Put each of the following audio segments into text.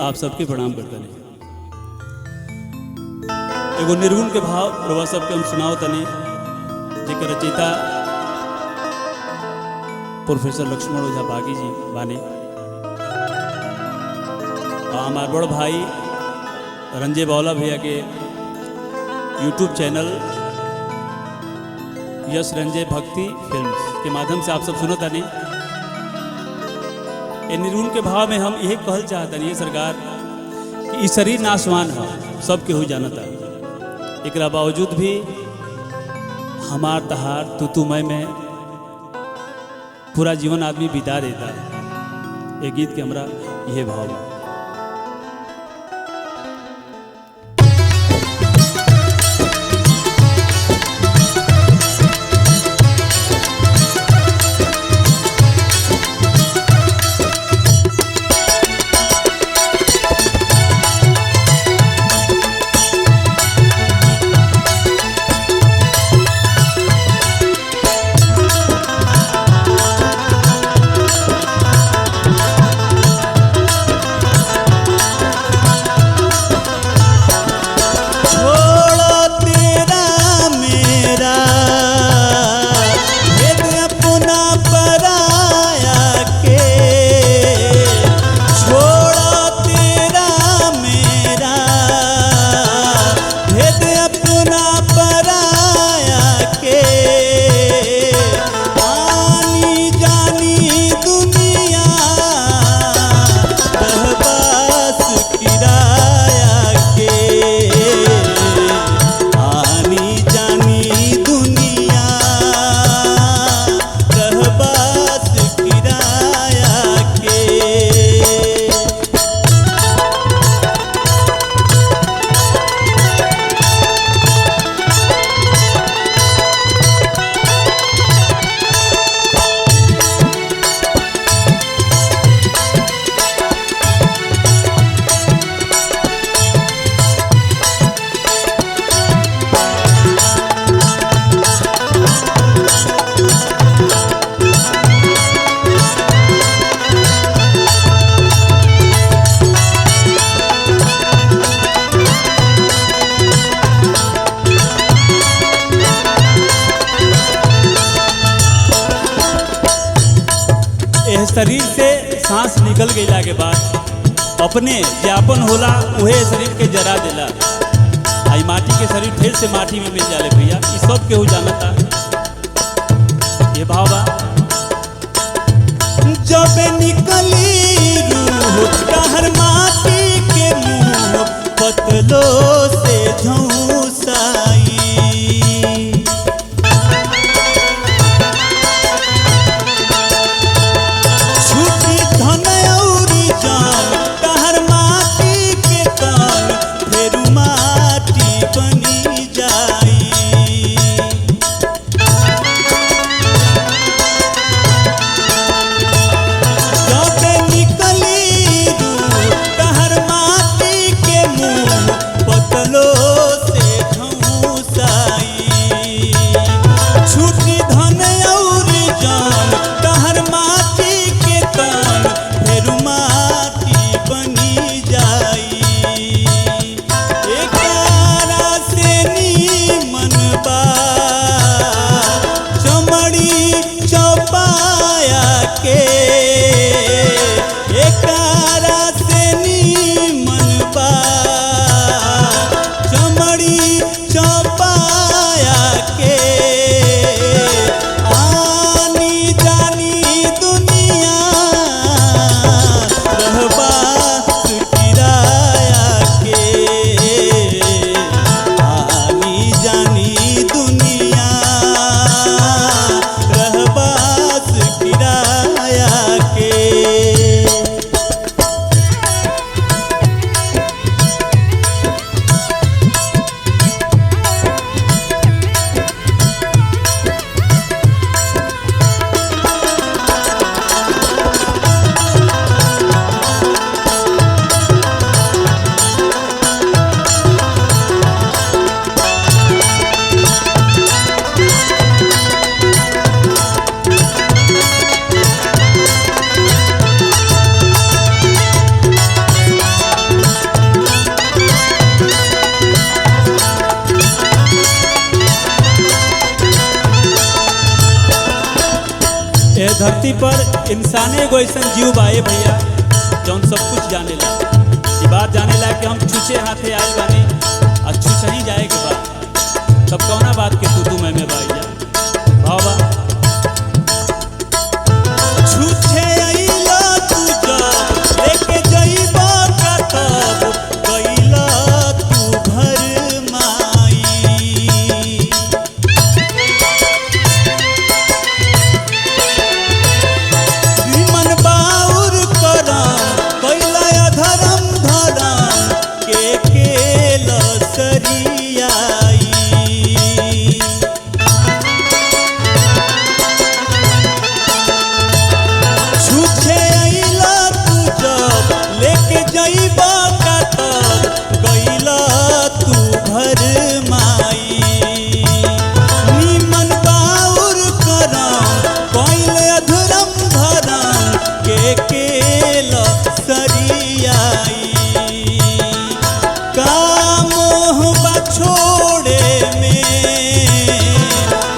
आप सबके प्रणाम करते हैं। एगो निर्गुण के भाव रउआ सबके हम सुनाओ तने, जेकर रचयिता प्रोफेसर लक्ष्मण ओझा बागी जी बाने। हमारे बड़ भाई रंजे बावला भैया के यूट्यूब चैनल यश रंजय भक्ति फिल्म्स के माध्यम से आप सब सुनो तानी। ए निर्गुण के भाव में हम यही कहल चाहता नहीं सरकार कि इस शरीर नाशवान है, सब केहू जानता। एक बावजूद भी हमार तहार तुतुमय में पूरा जीवन आदमी बिता देता है। ये गीत के हमरा यह भाव है। शरीर से सांस निकल गईला के बाद अपने ज्ञापन होला उहे शरीर के जरा देला। आई माटी के शरीर फिर से माटी में मिल जाले भैया, ये सब केहू जानता। ये भावा जब निकली रूह कहर माटी के मुंह पतलो से झौसाई, धरती पर इंसाने एगो ऐसा जीव बाए भैया जौन सब कुछ जानेला। ये बात जानेला कि हम छुछे हाथे आए बानी और छुछ ही जाए के बाद तब कौना बात के तू मैं भाई जा भावा छुछे अइला तू जब लेके जइबा का तब गइला तू घर माई। मन बाउर करम कइला अधरम धरम के लसरियाई। छुछे अइला तू जब लेके जइबा का तब गइला तू घर माई। निमन बाउर करम कइले अधरम धरम के लसरियाई। का मोह बा छोड़े में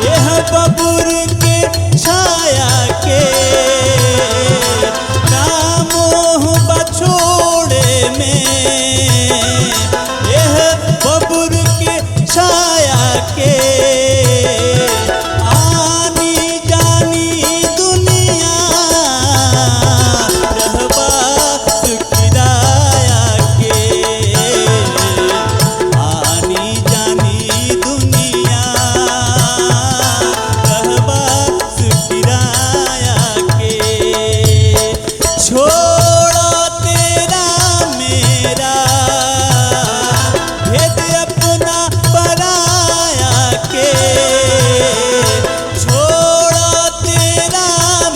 यह बबुर के छाया के। का मोह बा छोड़े में यह बबुर के छाया के। आनी जानी दुनिया रहबा किराया के। आनी जानी दुनिया रहबा किराया के। छोड़ो तेरा मेरा भेद अपना पराया के। छोड़ो तेरा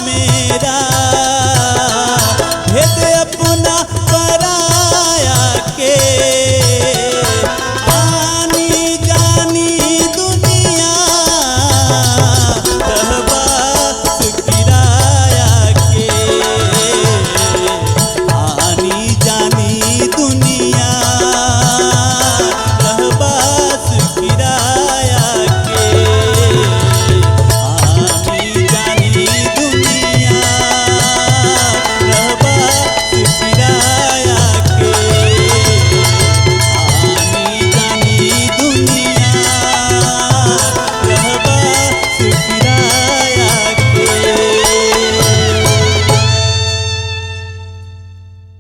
मेरा भेद अपना पराया के। आनी जानी दुनिया